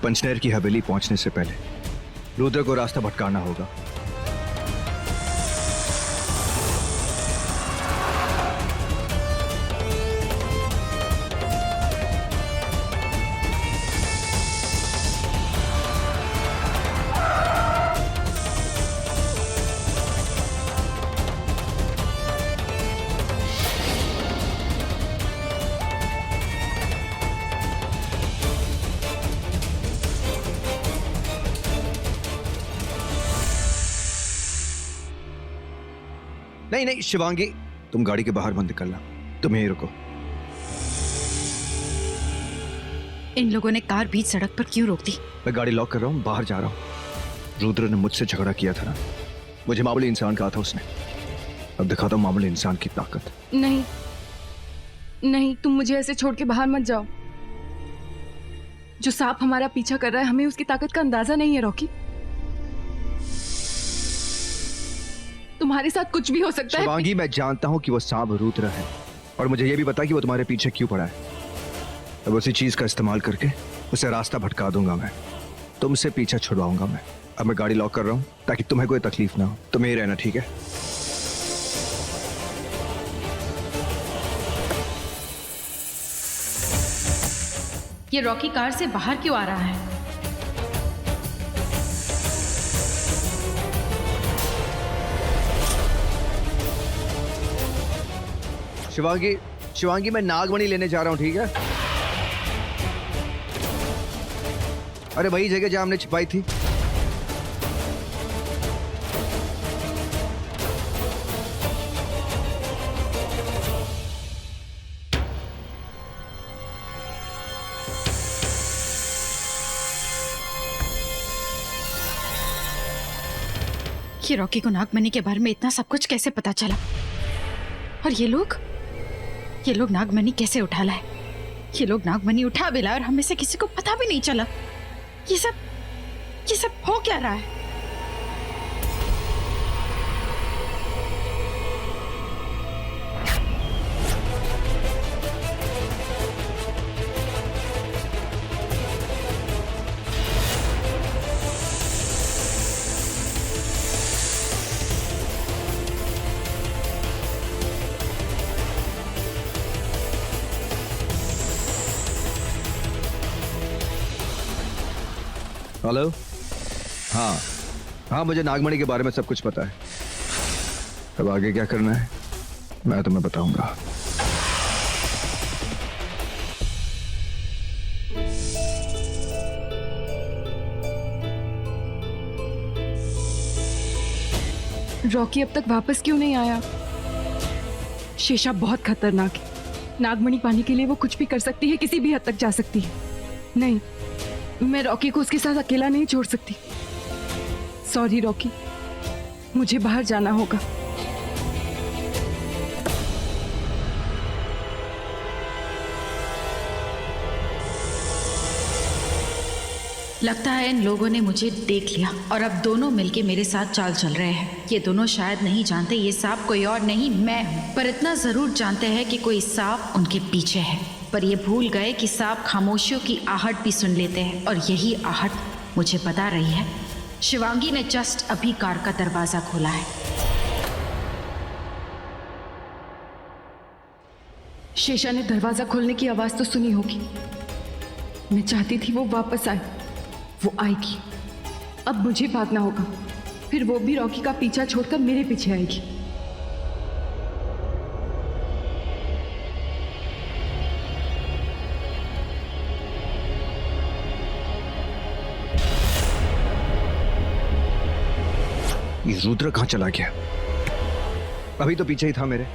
पंचनेर की हवेली पहुंचने से पहले रुद्र को रास्ता भटकाना होगा। नहीं नहीं शिवांगी, तुम गाड़ी के बाहर मत निकलना, तुम यहीं रुको। इन लोगों ने कार बीच सड़क पर क्यों रोक दी? मैं गाड़ी लॉक कर रहा हूँ, बाहर जा रहा हूँ। रुद्र ने मुझसे झगड़ा किया था ना, मुझे मामूली इंसान कहा था उसने। अब दिखाता हूँ मामूली इंसान की ताकत। नहीं नहीं, तुम मुझे ऐसे छोड़ के बाहर मत जाओ। जो सांप हमारा पीछा कर रहा है, हमें उसकी ताकत का अंदाजा नहीं है रॉकी। तुम्हारे साथ कुछ भी हो सकता है। शिवांगी, मैं जानता हूं कि वो सांप रुद्र है, और मुझे ये भी पता है कि वो तुम्हारे पीछे क्यों पड़ा है। अब उसी चीज का इस्तेमाल करके उसे रास्ता भटका दूंगा मैं, तुमसे पीछा छुड़वाऊंगा मैं। अब मैं गाड़ी लॉक कर रहा हूं ताकि तुम्हें कोई तकलीफ ना हो। तुम यहीं रहना, ठीक है? ये रॉकी कार से बाहर क्यों आ रहा है? शिवांगी, शिवांगी, मैं नागमणि लेने जा रहा हूं, ठीक है? अरे वही जगह जहां हमने छिपाई थी। ये रॉकी को नागमणि के बारे में इतना सब कुछ कैसे पता चला? और ये लोग नागमणि कैसे उठा लाए? ये लोग नागमणि उठा भी लाए और हमें से किसी को पता भी नहीं चला। ये सब हो क्या रहा है? हेलो। हाँ हाँ, मुझे नागमणि के बारे में सब कुछ पता है। अब आगे क्या करना है मैं तुम्हें बताऊंगा। रॉकी अब तक वापस क्यों नहीं आया? शेषा बहुत खतरनाक है। नागमणि पाने के लिए वो कुछ भी कर सकती है, किसी भी हद तक जा सकती है। नहीं, मैं रॉकी को उसके साथ अकेला नहीं छोड़ सकती। सॉरी रॉकी, मुझे बाहर जाना होगा। लगता है इन लोगों ने मुझे देख लिया और अब दोनों मिलके मेरे साथ चाल चल रहे हैं। ये दोनों शायद नहीं जानते ये सांप कोई और नहीं मैं हूँ, पर इतना जरूर जानते हैं कि कोई सांप उनके पीछे है। पर ये भूल गए कि सांप खामोशियों की आहट भी सुन लेते हैं, और यही आहट मुझे बता रही है शिवांगी ने जस्ट अभी कार का दरवाजा खोला है। शेषा ने दरवाजा खोलने की आवाज तो सुनी होगी। मैं चाहती थी वो वापस आए, वो आएगी। अब मुझे भागना होगा, फिर वो भी रॉकी का पीछा छोड़कर मेरे पीछे आएगी। ये रुद्र कहां चला गया? अभी तो पीछे ही था मेरे।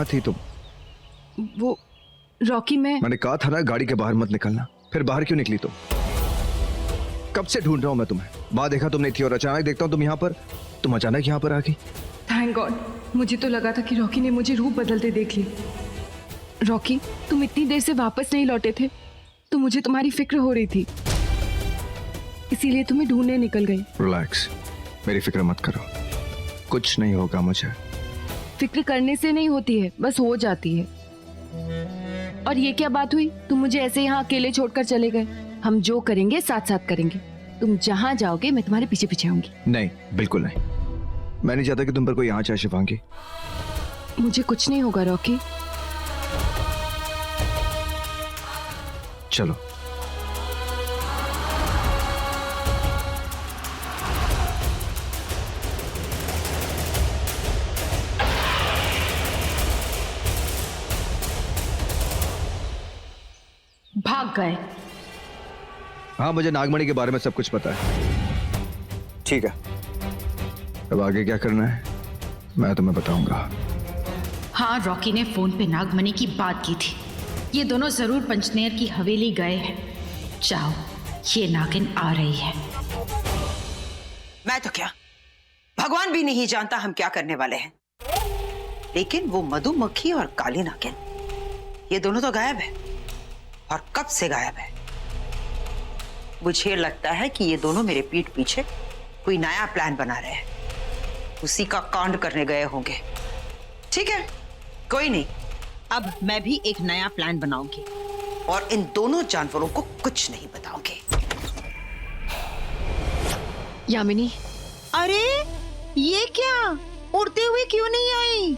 कहाँ थी तुम? वो रॉकी, मैंने कहा था ना गाड़ी के बाहर मत निकलना, फिर बाहर क्यों निकली तुम? कब से ढूंढ रहा हूं मैं तुम्हें, बाहर देखा तुम नहीं थी और अचानक देखता हूं तुम यहाँ पर। तुम अचानक यहाँ पर आ गई। Thank God. मुझे तो लगा था कि रॉकी ने मुझे रूप बदलते देख लिया। रॉकी, तुम इतनी देर से वापस नहीं लौटे थे तो मुझे तुम्हारी फिक्र हो रही थी, इसीलिए तुम्हें ढूंढने निकल गई। रिलैक्स, मेरी फिक्र मत करो, कुछ नहीं होगा मुझे। फिक्र करने से नहीं होती है, बस हो जाती है। और ये क्या बात हुई, तुम मुझे ऐसे यहाँ अकेले छोड़कर चले गए? हम जो करेंगे साथ साथ करेंगे। तुम जहाँ जाओगे मैं तुम्हारे पीछे पीछे आऊंगी। नहीं, बिल्कुल नहीं। मैं नहीं चाहता कि तुम पर कोई आंच आए शिवांगी। मुझे कुछ नहीं होगा रॉकी। चलो। भाग गए। हाँ, मुझे नागमणि के बारे में सब कुछ पता है। ठीक है, अब आगे क्या करना है मैं तुम्हें बताऊंगा। हाँ, रॉकी ने फोन पे नागमणि की बात की थी। ये दोनों जरूर पंचनेर की हवेली गए हैं। जाओ, ये नागिन आ रही है। मैं तो क्या, भगवान भी नहीं जानता हम क्या करने वाले हैं। लेकिन वो मधुमक्खी और काली नागिन, ये दोनों तो गायब है। और कब से गायब है? मुझे लगता है कि ये दोनों मेरे पीठ पीछे कोई नया प्लान बना रहे हैं। उसी का कांड करने गए होंगे। ठीक है, कोई नहीं, अब मैं भी एक नया प्लान बनाऊंगी और इन दोनों जानवरों को कुछ नहीं बताऊंगी। यामिनी, अरे ये क्या, उड़ते हुए क्यों नहीं आई?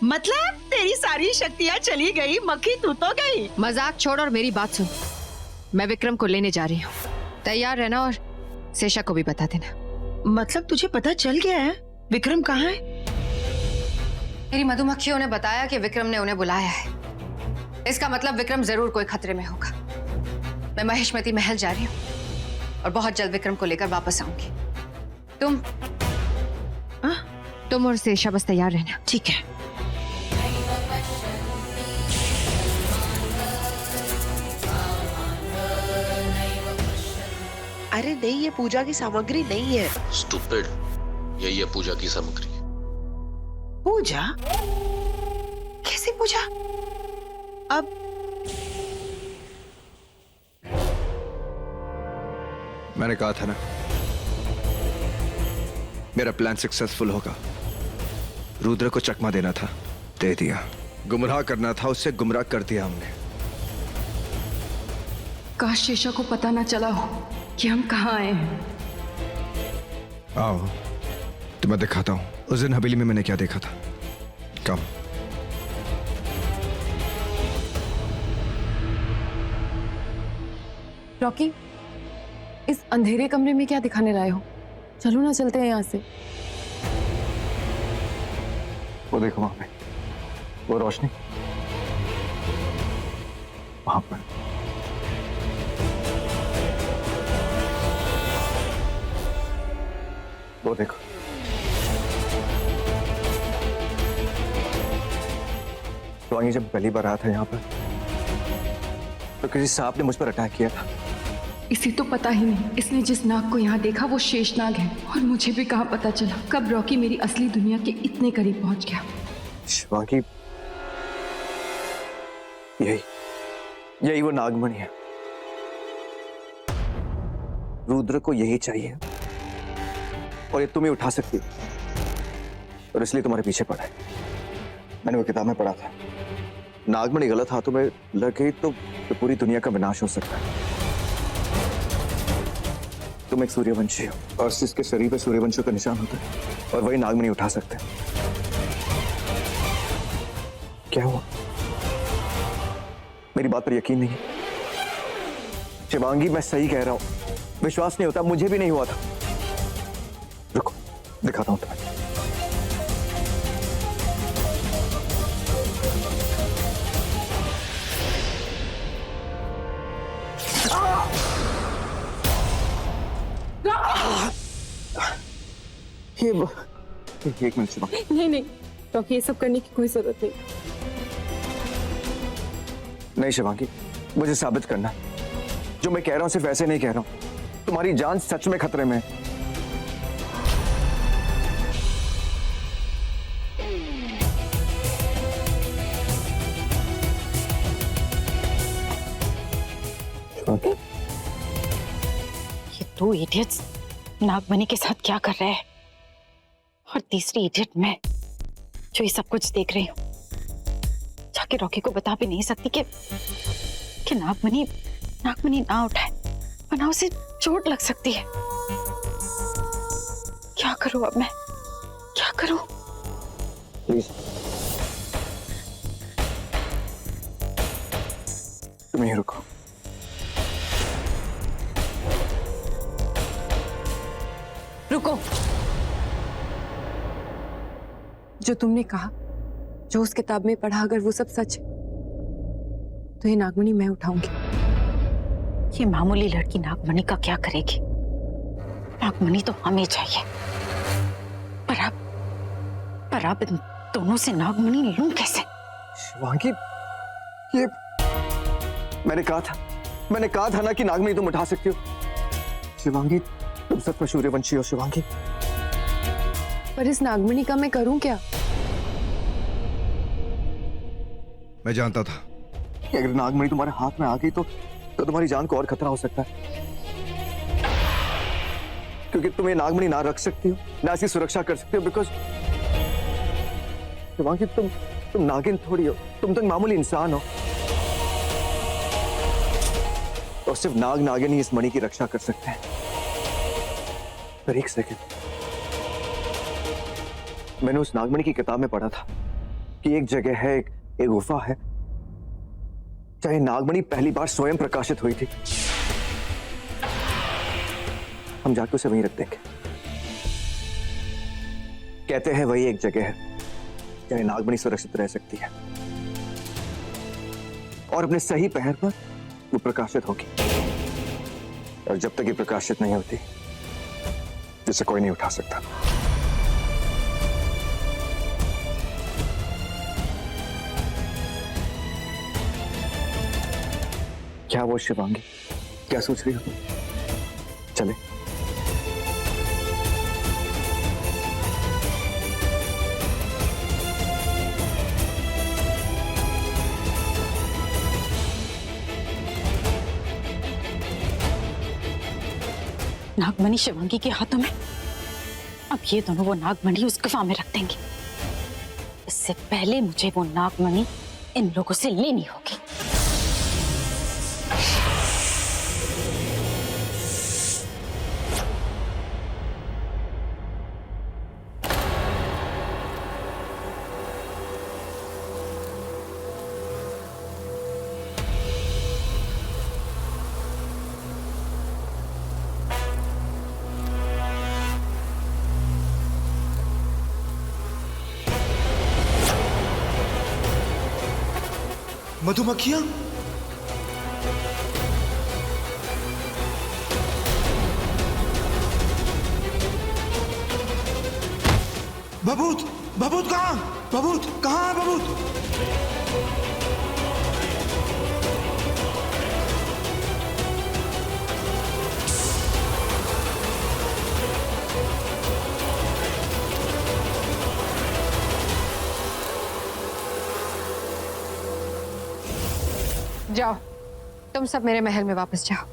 मतलब तेरी सारी शक्तियां चली गई, मक्खी तू तो गई। मजाक छोड़ और मेरी बात सुन। मैं विक्रम को लेने जा रही हूँ, तैयार रहना और शेषा को भी बता देना। मतलब तुझे पता चल गया है विक्रम कहाँ है? मेरी मधुमक्खियों ने बताया कि विक्रम ने उन्हें बुलाया है। इसका मतलब विक्रम जरूर कोई खतरे में होगा। मैं महेशमती महल जा रही हूँ और बहुत जल्द विक्रम को लेकर वापस आऊंगी। तुम और शेषा बस तैयार रहना। ठीक है। अरे नहीं, ये पूजा की सामग्री नहीं है। स्टूपिड, यही है पूजा की सामग्री। पूजा? कैसी पूजा? अब मैंने कहा था ना मेरा प्लान सक्सेसफुल होगा। रुद्र को चकमा देना था, दे दिया। गुमराह करना था, उससे गुमराह कर दिया हमने। काश शेषा को पता ना चला हो कि हम कहाँ आए हैं। आओ, तुम्हें दिखाता हूं उस दिन हवेली में मैंने क्या देखा था। कम। रॉकी, इस अंधेरे कमरे में क्या दिखाने लाए हो? चलो ना, चलते हैं यहाँ से। वो देखो वहां पे, वो रोशनी वहां पर। वो देखो, शिवांगी जब पहली बार आया था यहाँ पर तो किसी सांप ने मुझ पर अटैक किया था। इसे तो पता ही नहीं, इसने जिस नाग को यहाँ देखा वो शेषनाग है। और मुझे भी कहाँ पता चला कब रॉकी मेरी असली दुनिया के इतने करीब पहुंच गया। शिवांगी, यही वो नागमणि है। रुद्र को यही चाहिए और ये तुम ही उठा सकती हो, और इसलिए तुम्हारे पीछे पड़ा है। मैंने वो किताब में पढ़ा था, नागमणि गलत हाथों में लग गई तो पूरी दुनिया का विनाश हो सकता है। तुम एक सूर्यवंशी हो और जिसके शरीर पे सूर्यवंशियों का निशान होता है, और वही नागमणि उठा सकते हैं। क्या हुआ? मेरी बात पर यकीन नहीं है? शिवांगी, मैं सही कह रहा हूं, विश्वास नहीं होता? मुझे भी नहीं हुआ था। रुको, दिखाता हूं तुम्हें। एक मिनट शिवांगी। नहीं नहीं, रॉकी, ये सब करने की कोई जरूरत नहीं। नहीं शिवांगी, मुझे साबित करना है। जो मैं कह रहा हूं सिर्फ ऐसे नहीं कह रहा हूं। तुम्हारी जान सच में खतरे में है। ये दो इडियट्स नागमणि के साथ क्या कर रहे हैं, और तीसरी इडियट मैं जो ये सब कुछ देख रही हूँ। जाके रॉकी को बता भी नहीं सकती कि नागमणि ना उठाए, वरना उसे चोट लग सकती है। क्या करूं अब मैं, क्या करूं? प्लीज तुम यहीं रुको। रुको। जो तुमने कहा, जो उस किताब में पढ़ा, अगर वो सब सच है तो ये नागमणि मैं उठाऊंगी। ये मामूली लड़की नागमणि का क्या करेगी? नागमणि तो हमें चाहिए, पर अब इन दोनों से नागमणि लूं कैसे? शिवांगी, ये मैंने कहा था ना कि नागमणि तुम उठा सकती हो। शिवांगी, तुम सच में सूर्यवंशी हो शिवांगी। पर इस नागमणि का मैं करूं क्या? मैं जानता था कि अगर नागमणि तुम्हारे हाथ में आ गई तो तुम्हारी जान को और खतरा हो सकता है, क्योंकि तुम ये नागमणि ना रख सकती हो, ना इसकी सुरक्षा कर सकती हो। बिकॉज शिवांगी, तुम नागिन थोड़ी हो, तुम तो एक मामूली इंसान हो। तो सिर्फ नागिन ही इस मणि की रक्षा कर सकते हैं। पर एक सेकंड, मैंने उस नागमणि की किताब में पढ़ा था कि एक जगह है, एक गुफा है, चाहे नागमणि पहली बार स्वयं प्रकाशित हुई थी। हम जाके उसे वहीं रख देंगे। कहते हैं वही एक जगह है जहां नागमणि सुरक्षित रह सकती है और अपने सही पहर पर वो प्रकाशित होगी। और जब तक ये प्रकाशित नहीं होती, जिसे कोई नहीं उठा सकता। क्या वो शिवांगी, क्या सोच रही हो? चले। नागमणि शिवांगी के हाथों में। अब ये दोनों वो नागमणि उस गुफा में रख देंगे। इससे पहले मुझे वो नागमणि इन लोगों से लेनी होगी। मधुमक्खियां? बबूत, बबूत कहां? बबूत कहां है? बबूत? जाओ, तुम सब मेरे महल में वापस जाओ।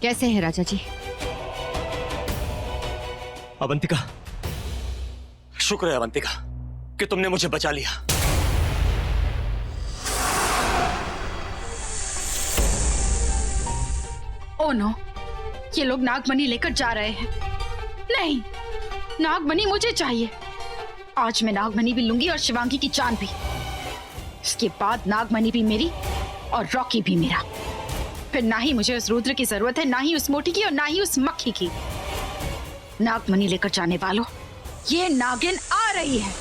कैसे हैं राजा जी? अवंतिका, शुक्र है अवंतिका कि तुमने मुझे बचा लिया। ओ नो, ये लोग नागमणि लेकर जा रहे हैं। नहीं, नागमणि मुझे चाहिए। आज मैं नागमणि भी लूंगी और शिवांगी की जान भी। इसके बाद नागमणि भी मेरी और रॉकी भी मेरा। फिर ना ही मुझे उस रुद्र की जरूरत है, ना ही उस मोटी की और ना ही उस मक्खी की। नागमणि लेकर जाने वालों, ये नागिन आ रही है।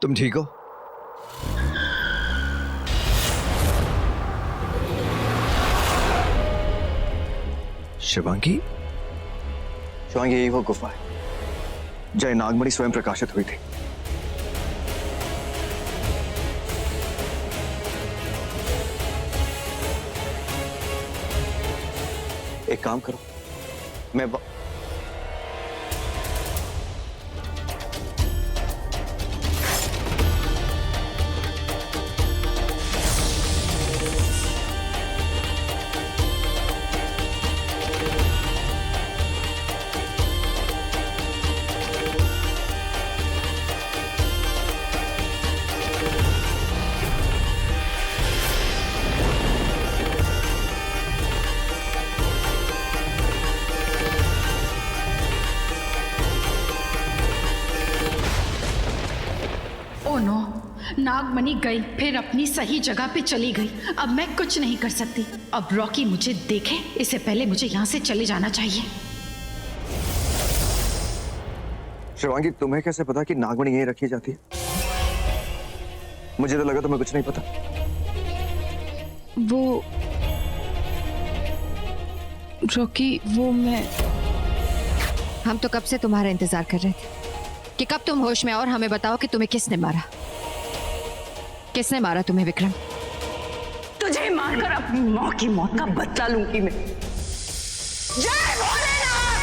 तुम ठीक हो? शिवांगी? शिवांगी, यही वो गुफा है जय नागमणि स्वयं प्रकाशित हुई थी। एक काम करो, मैं ओ नो, नागमणि गई, फिर अपनी सही जगह पे चली गई। अब मैं कुछ नहीं कर सकती। अब रॉकी मुझे देखे इससे पहले मुझे यहाँ से चले जाना चाहिए। शिवांगी, तुम्हें कैसे पता कि नागमणि यहीं रखी जाती है? मुझे तो लगा तुम्हें कुछ नहीं पता। वो रॉकी, वो मैं हम तो कब से तुम्हारा इंतजार कर रहे थे कि कब तुम होश में आओ और हमें बताओ कि तुम्हें किसने मारा। किसने मारा तुम्हें विक्रम? तुझे मारकर अपनी माँ की मौत का बदला लूंगी मैं। जय भोलेनाथ!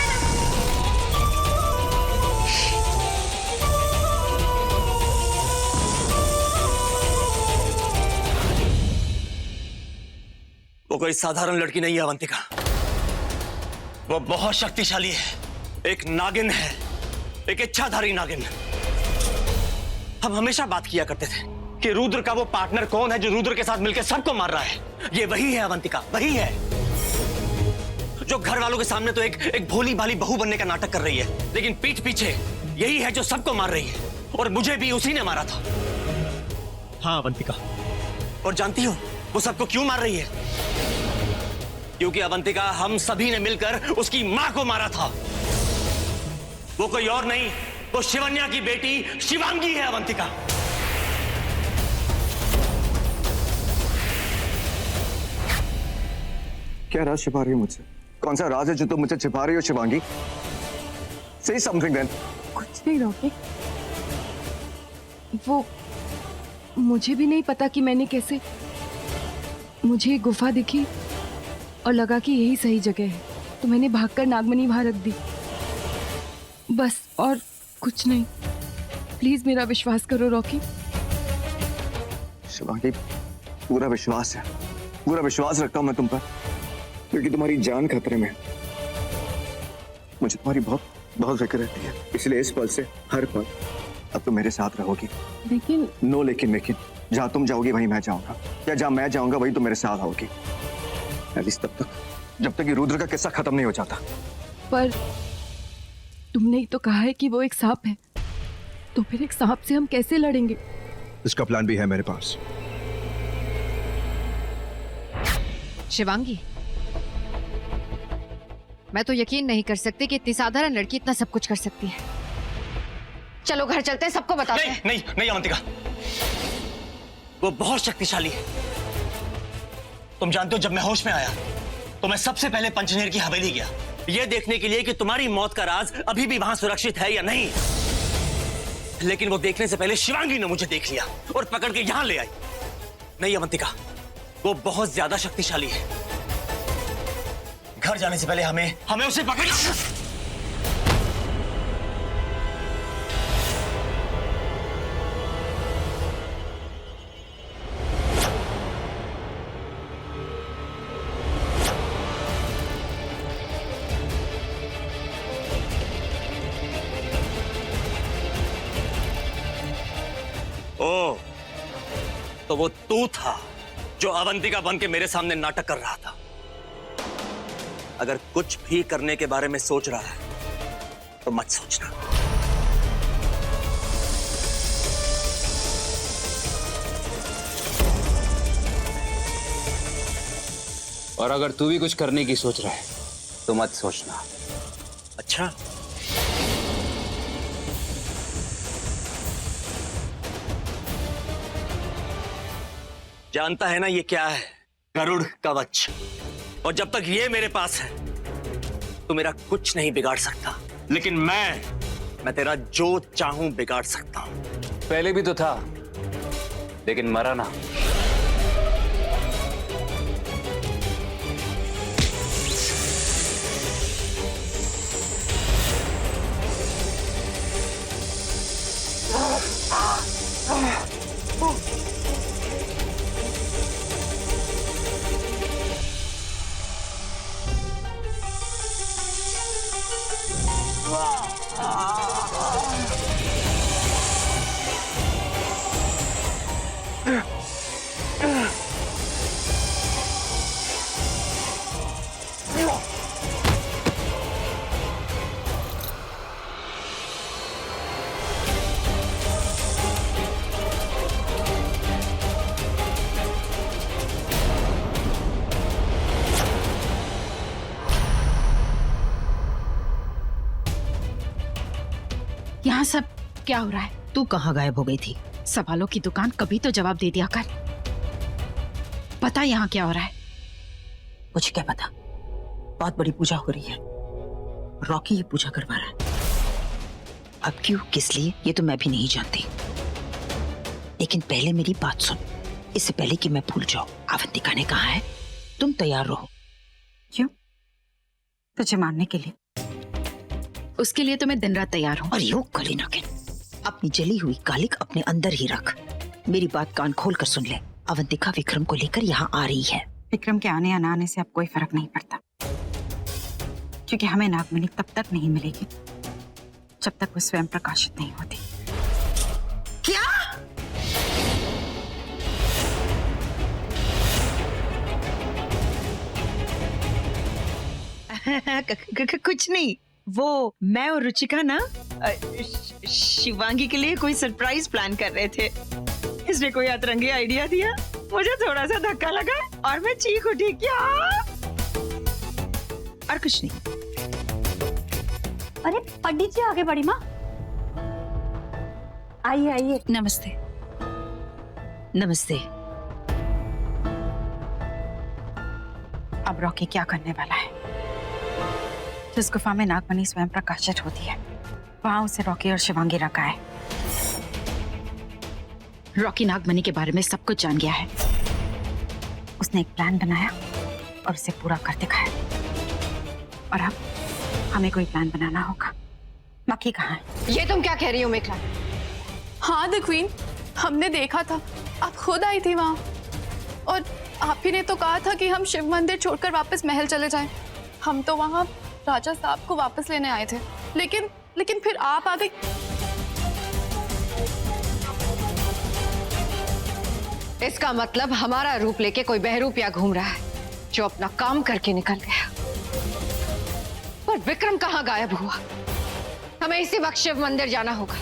वो कोई साधारण लड़की नहीं है अवंतिका, वो बहुत शक्तिशाली है। एक नागिन है, एक इच्छाधारी नागिन। हम हमेशा बात किया करते थे कि रुद्र का वो पार्टनर कौन है जो रुद्र के साथ मिलकर सबको मार रहा है। ये वही है अवंतिका, वही है जो घर वालों के सामने तो एक भोली भाली बहू बनने का नाटक कर रही है, लेकिन पीठ पीछे यही है जो सबको मार रही है। और मुझे भी उसी ने मारा था। हाँ अवंतिका, और जानती हो वो सबको क्यों मार रही है? क्योंकि अवंतिका, हम सभी ने मिलकर उसकी मां को मारा था। वो कोई और नहीं, वो शिवन्या की बेटी शिवांगी है अवंतिका। क्या राज छिपा रही हो मुझसे? कौन सा राज है जो तुम मुझसे छिपा रही हो शिवांगी? Say something then. कुछ नहीं रॉकी। वो मुझे भी नहीं पता कि मैंने कैसे, मुझे एक गुफा दिखी और लगा कि यही सही जगह है, तो मैंने भागकर नागमणि वहां रख दी, बस, और कुछ नहीं। प्लीज मेरा विश्वास करो रॉकी। शिवांगी, पूरा विश्वास है, पूरा विश्वास रखता हूं मैं तुम पर, क्योंकि तुम्हारी जान खतरे में है। मुझे तुम्हारी बहुत बहुत फिक्र रहती है, इसलिए इस पल से हर पल अब तुम मेरे साथ रहोगी। लेकिन नो लेकिन, जहां तुम जाओगी वहीं मैं जाऊंगा, या जहां मैं जाऊंगा वहीं तुम मेरे साथ आओगी। एटलीस्ट तब तक, जब तक ये रुद्र का किस्सा खत्म नहीं हो जाता। पर तुमने ही तो कहा है कि वो एक सांप है, तो फिर एक सांप से हम कैसे लड़ेंगे? इसका प्लान भी है मेरे पास। शिवांगी, मैं तो यकीन नहीं कर सकती कि इतनी साधारण लड़की इतना सब कुछ कर सकती है। चलो घर चलते हैं, सबको बताते हैं। नहीं नहीं नहीं अवंतिका, वो बहुत शक्तिशाली है। तुम जानते हो, जब मैं होश में आया तो मैं सबसे पहले पंचनेर की हवेली गया, यह देखने के लिए कि तुम्हारी मौत का राज अभी भी वहां सुरक्षित है या नहीं। लेकिन वो देखने से पहले शिवांगी ने मुझे देख लिया और पकड़ के यहां ले आई। नहीं अवंतिका, वो बहुत ज्यादा शक्तिशाली है। घर जाने से पहले हमें उसे पकड़ना। ओ, तो वो तू था जो अवंतिका बन के मेरे सामने नाटक कर रहा था। अगर कुछ भी करने के बारे में सोच रहा है तो मत सोचना। और अगर तू भी कुछ करने की सोच रहा है तो मत सोचना। अच्छा, जानता है ना ये क्या है? गरुड़ कवच। और जब तक ये मेरे पास है तो मेरा कुछ नहीं बिगाड़ सकता, लेकिन मैं तेरा जो चाहूं बिगाड़ सकता हूं। पहले भी तो था, लेकिन मरा ना। यहाँ सब क्या हो रहा है? तू कहाँ गायब हो गई थी? सवालों की दुकान, कभी तो जवाब दे दिया कर। पता यहाँ क्या हो रहा है? मुझे क्या पता। बहुत बड़ी पूजा हो रही है, रॉकी ये पूजा करवा रहा है। अब क्यों, किस लिए, ये तो मैं भी नहीं जानती। लेकिन पहले मेरी बात सुन, इससे पहले कि मैं भूल जाऊं। अवंतिका ने कहा है तुम तैयार रहो। क्यों? तुझे मारने के लिए। उसके लिए तो मैं दिन रात तैयार हूँ। और यो कली नागिन, अपनी जली हुई कालिक अपने अंदर ही रख। मेरी बात कान खोल कर सुन ले। अवंतिका विक्रम को लेकर यहाँ आ रही है। विक्रम के आने या ना आने से अब कोई फर्क नहीं पड़ता, क्योंकि हमें नागमणि तब तक नहीं मिलेगी जब तक वो स्वयं प्रकाशित नहीं होती। क्या? कुछ नहीं, वो मैं और रुचिका ना शिवांगी के लिए कोई सरप्राइज प्लान कर रहे थे। इसने कोई अतरंगी आइडिया दिया, मुझे थोड़ा सा धक्का लगा और मैं चीख उठी। क्या? और कुछ नहीं। अरे पंडित जी आगे बढ़ी माँ। आइए आइए। नमस्ते। नमस्ते। अब रॉकी क्या करने वाला है? जिस गुफा में नागमणि स्वयं प्रकाशित होती है, वहां उसे रॉकी और शिवांगी रखा है। रॉकी नागमणि के बारे में सब कुछ जान गया है। उसने एक प्लान बनाया और उसे पूरा कर दिखाया। और अब हमें कोई प्लान बनाना होगा। मक्खी कहाँ है? ये तुम क्या कह रही हो मेघला? हाँ द क्वीन, हमने देखा था, आप खुद आई थी वहाँ। और आप ही ने तो कहा था कि हम शिव मंदिर छोड़कर वापस महल चले जाएं। हम तो वहाँ राजा साहब को वापस लेने आए थे, लेकिन फिर आप आ गई। इसका मतलब हमारा रूप लेके कोई बहरूपिया घूम रहा है जो अपना काम करके निकल गया। पर विक्रम कहाँ गायब हुआ? हमें इसी वक्त शिव मंदिर जाना होगा।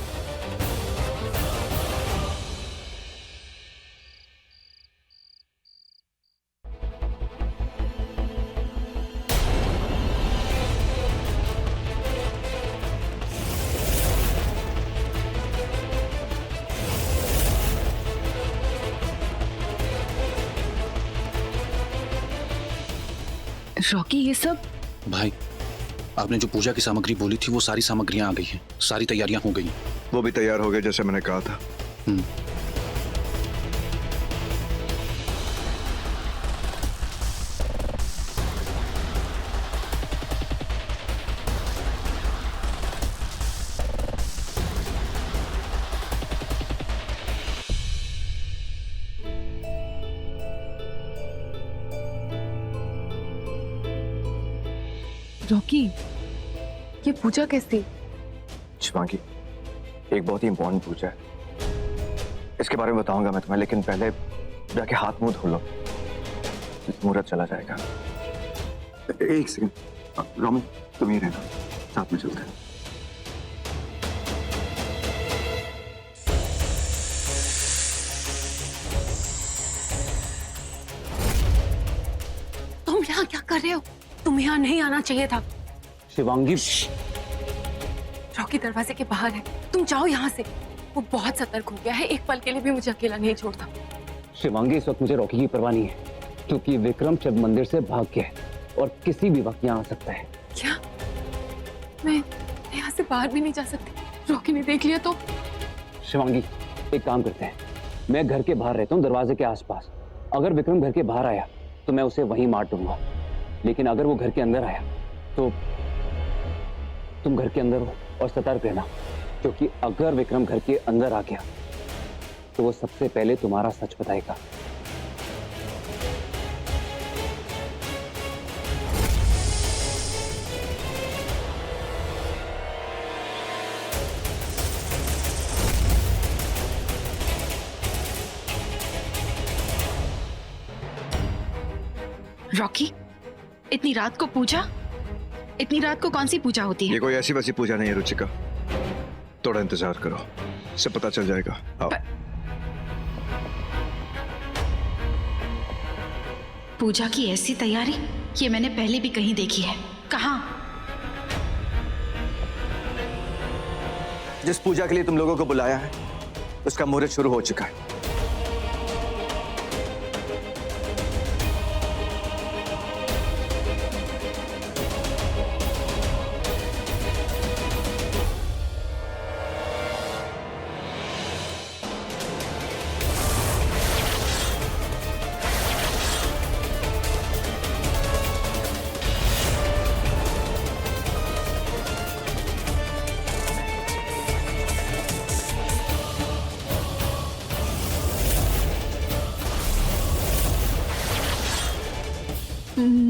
रॉकी, ये सब? भाई, आपने जो पूजा की सामग्री बोली थी वो सारी सामग्रियां आ गई हैं, सारी तैयारियां हो गई। वो भी तैयार हो गए जैसे मैंने कहा था। रॉकी, ये पूजा कैसी? शिवांगी, एक बहुत ही इंपॉर्टेंट पूजा है। इसके बारे में बताऊंगा मैं तुम्हें, लेकिन पहले जाके हाथ मुंह धो लो, मुहूर्त चला जाएगा। एक सेकंड रोमिन, तुम ही रहना, साथ में चलते हैं। तुम यहाँ क्या कर रहे हो? तुम यहाँ नहीं आना चाहिए था। शिवांगी, रॉकी दरवाजे के बाहर है, तुम जाओ यहाँ से। वो बहुत सतर्क हो गया है, एक पल के लिए भी मुझे अकेला नहीं छोड़ता। शिवांगी, इस वक्त मुझे रॉकी की परवाह नहीं है, क्योंकि विक्रम शिव मंदिर से भाग गया है और किसी भी वक्त यहाँ आ सकता है। क्या? मैं यहाँ से बाहर भी नहीं जा सकती? रॉकी ने देख लिया तो? शिवांगी, एक काम करते हैं, मैं घर के बाहर रहता हूँ, दरवाजे के आसपास। अगर विक्रम घर के बाहर आया तो मैं उसे वहीं मार दूंगा, लेकिन अगर वो घर के अंदर आया तो तुम घर के अंदर हो और सतर्क रहना, क्योंकि अगर विक्रम घर के अंदर आ गया तो वो सबसे पहले तुम्हारा सच बताएगा। रॉकी, इतनी रात को पूजा? इतनी रात को कौन सी पूजा होती है? ये कोई ऐसी वैसी पूजा नहीं है रुचिका, थोड़ा इंतजार करो, सब पता चल जाएगा। आओ। पूजा की ऐसी तैयारी ये मैंने पहले भी कहीं देखी है। कहाँ? जिस पूजा के लिए तुम लोगों को बुलाया है उसका मुहूर्त शुरू हो चुका है।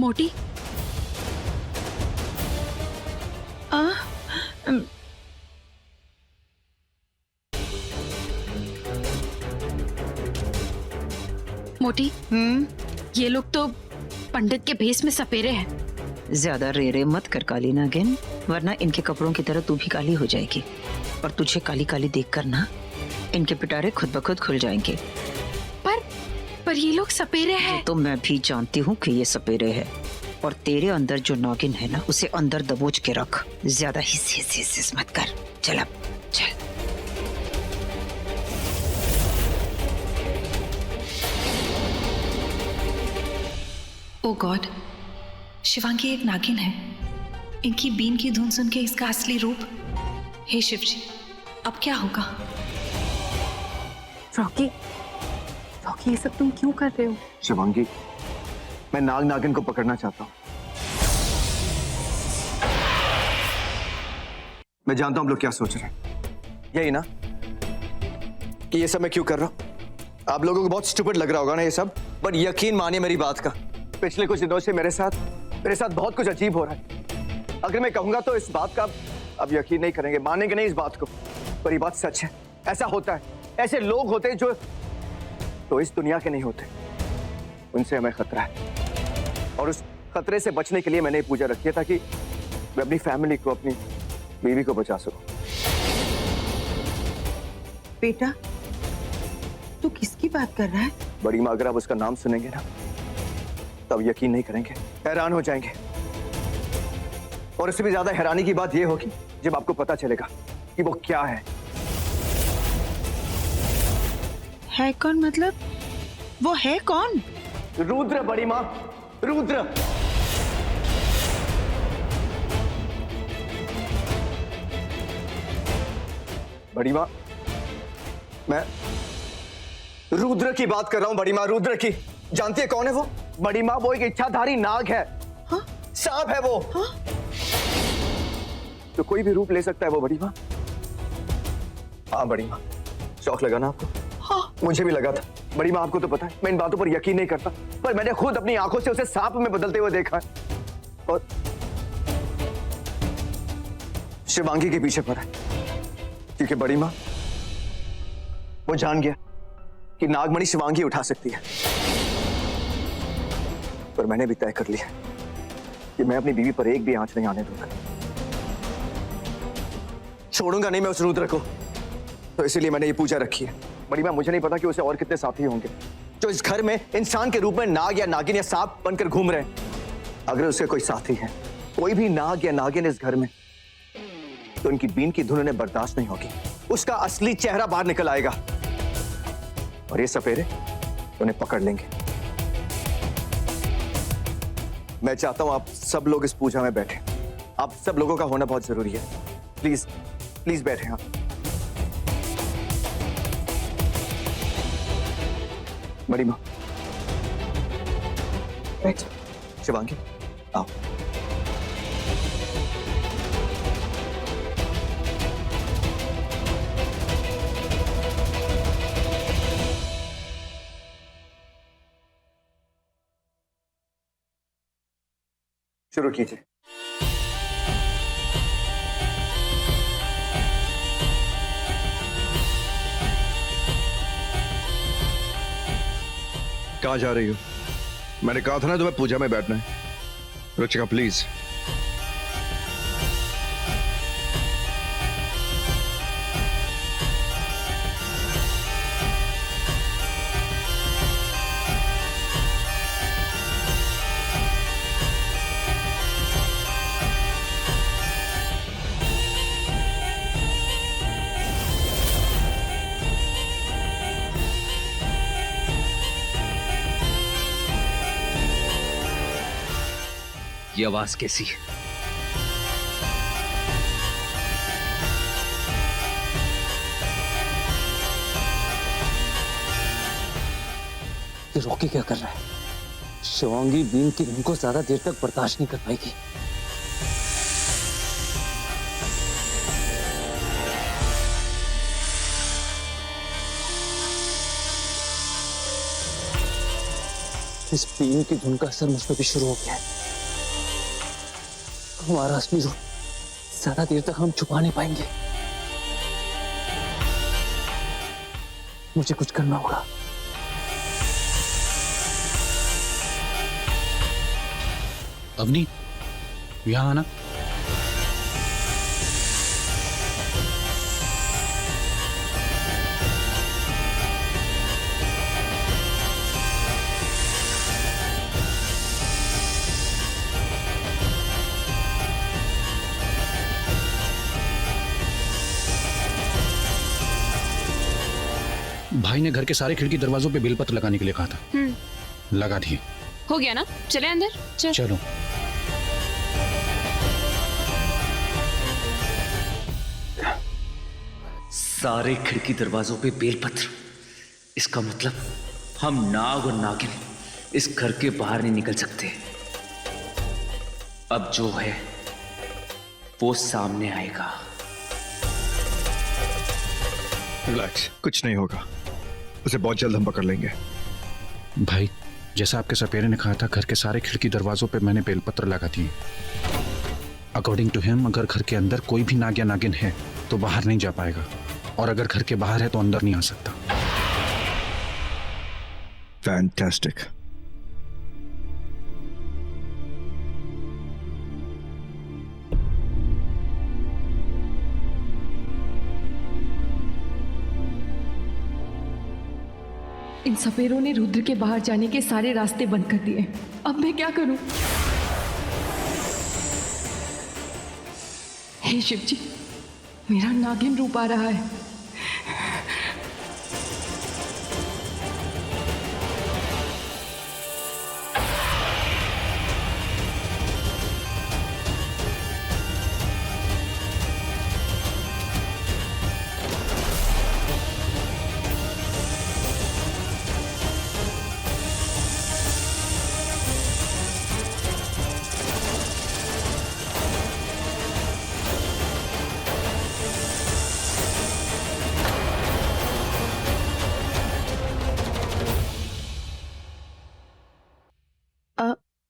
मोटी? मोटी, ये लोग तो पंडित के भेष में सपेरे हैं। ज्यादा रेरे मत कर काली नागिन, वरना इनके कपड़ों की तरह तू भी काली हो जाएगी, और तुझे काली काली देखकर ना इनके पिटारे खुद ब खुद खुल जाएंगे। पर ये लोग सपेरे हैं। तो मैं भी जानती हूँ कि ये सपेरे है, और तेरे अंदर जो नागिन है ना उसे अंदर दबोच के रख, ज्यादा हिस मत कर। चल अब चल। ओ गॉड, शिवांगी एक नागिन है। इनकी बीन की धुन सुन के इसका असली रूप। हे शिव जी, अब क्या होगा? रॉकी, ये सब तुम क्यों कर रहे हो? शिवांगी, मैं नाग नागिन को पकड़ना चाहता हूँ। मैं जानता हूँ आप लोग क्या सोच रहे हैं, यही ना कि ये सब मैं क्यों कर रहा हूँ। आप लोगों को बहुत स्टूपिड लग रहा होगा ना ये सब, बट यकीन मानिए मेरी बात का, पिछले कुछ दिनों से मेरे साथ बहुत कुछ अजीब हो रहा है। अगर मैं कहूंगा तो इस बात का अब यकीन नहीं करेंगे, मानेंगे नहीं इस बात को, पर ये बात सच है। ऐसा होता है, ऐसे लोग होते हैं जो तो इस दुनिया के नहीं होते, उनसे हमें खतरा है, और उस खतरे से बचने के लिए मैंने पूजा रखी है ताकि मैं अपनी फैमिली को, अपनी बीवी को बचा सकूं। बेटा, तू किसकी बात कर रहा है? बड़ी माँ, अगर आप उसका नाम सुनेंगे ना तब यकीन नहीं करेंगे, हैरान हो जाएंगे। और इससे भी ज्यादा हैरानी की बात यह होगी जब आपको पता चलेगा कि वो क्या है। है कौन? मतलब वो है कौन? रुद्र बड़ी माँ, रुद्र। बड़ी माँ, मैं रुद्र की बात कर रहा हूं। बड़ी माँ, रुद्र की। जानती है कौन है वो? बड़ी माँ, वो एक इच्छाधारी नाग है। हाँ? सांप है वो। हाँ? तो कोई भी रूप ले सकता है वो बड़ी माँ। हाँ बड़ी माँ, शौक लगा ना आपको? हाँ। मुझे भी लगा था बड़ी माँ, आपको तो पता है मैं इन बातों पर यकीन नहीं करता, पर मैंने खुद अपनी आंखों से उसे सांप में बदलते हुए देखा है, और शिवांगी के पीछे पड़ा है, क्योंकि बड़ी माँ वो जान गया कि नागमणि शिवांगी उठा सकती है, पर मैंने भी तय कर लिया कि मैं अपनी बीवी पर एक भी आंच नहीं आने दूंगा। छोड़ूंगा नहीं मैं उस रुद्र को। तो इसीलिए मैंने ये पूजा रखी है। बड़ी मां, मुझे नहीं पता कि उसे और कितने साथी होंगे जो इस घर में इंसान के रूप में नाग या नागिन या सांप बनकर घूम रहे हैं। अगर उसके कोई साथी है, कोई भी नाग या नागिन इस घर में, तो उनकी बीन की धुन उन्हें बर्दाश्त नहीं होगी। उसका असली चेहरा बाहर निकल आएगा और ये सपेरे उन्हें पकड़ लेंगे। मैं चाहता हूं आप सब लोग इस पूजा में बैठे। आप सब लोगों का होना बहुत जरूरी है। प्लीज प्लीज बैठे आप। बड़ी मां बैठ। शिवांगी आओ। शुरू कीजिए। कहाँ जा रही हो? मैंने कहा था ना तुम्हें पूजा में बैठना है। रुचिका प्लीज। ये आवाज कैसी है? रॉकी क्या कर रहा है? शिवांगी बीन की धुन को ज्यादा देर तक बर्दाश्त नहीं कर पाएगी। इस बीन की धुन का असर मुझ पर भी शुरू हो गया है। हमारा असली रूप ज्यादा देर तक हम छुपा नहीं पाएंगे। मुझे कुछ करना होगा। अवनी, यहां आना। भाई ने घर के सारे खिड़की दरवाजों पे बेलपत्र लगाने के लिए कहा था। लगा दिए। हो गया ना? चले अंदर। चलो। सारे खिड़की दरवाजों पे बेलपत्र। इसका मतलब हम नाग और नागिन इस घर के बाहर नहीं निकल सकते। अब जो है वो सामने आएगा। रिलैक्स, कुछ नहीं होगा। उसे बहुत जल्द हम पकड़ लेंगे। भाई, जैसा आपके सपेरे ने कहा था, घर के सारे खिड़की दरवाजों पे मैंने बेलपत्र लगा दिए। अकॉर्डिंग टू हिम, अगर घर के अंदर कोई भी नाग या नागिन है तो बाहर नहीं जा पाएगा, और अगर घर के बाहर है तो अंदर नहीं आ सकता। फैंटास्टिक। इन सपेरों ने रुद्र के बाहर जाने के सारे रास्ते बंद कर दिए। अब मैं क्या करूं? हे शिव जी, मेरा नागिन रूप आ रहा है।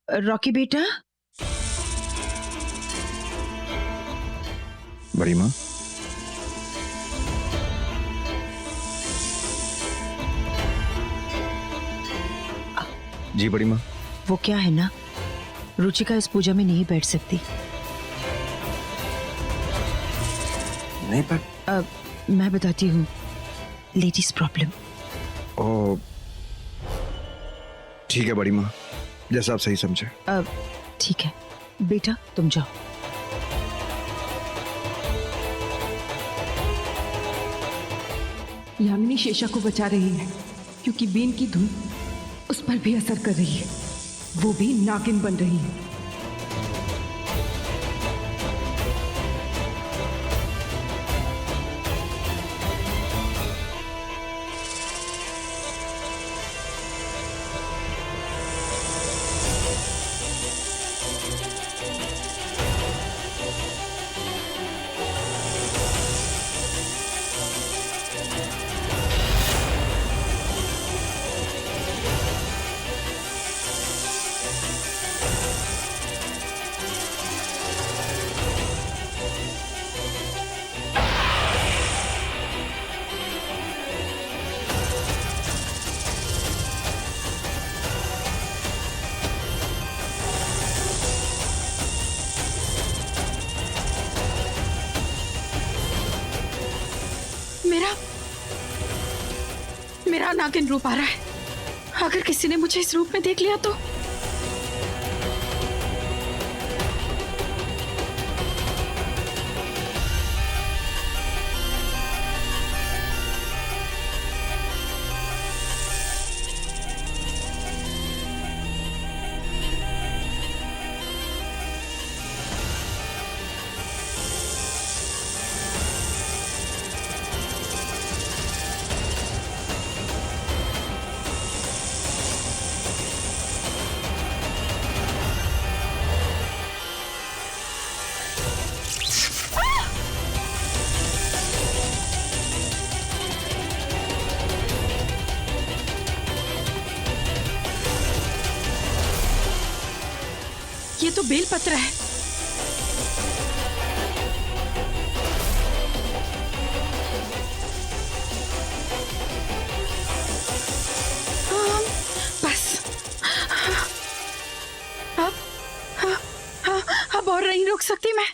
रॉकी बेटा। बड़ी मां, जी बड़ी माँ। वो क्या है ना, रुचिका इस पूजा में नहीं बैठ सकती। नहीं बैठ? मैं बताती हूँ, लेडीज प्रॉब्लम। ओ ठीक है बड़ी माँ, जैसा आप सही समझे। ठीक है बेटा, तुम जाओ। यामिनी शेषा को बचा रही है क्योंकि बीन की धुन उस पर भी असर कर रही है, वो भी नागिन बन रही है। मेरा नागिन रूप आ रहा है। अगर किसी ने मुझे इस रूप में देख लिया तो ये तो बेलपत्र है। बस अब और नहीं रुक सकती मैं।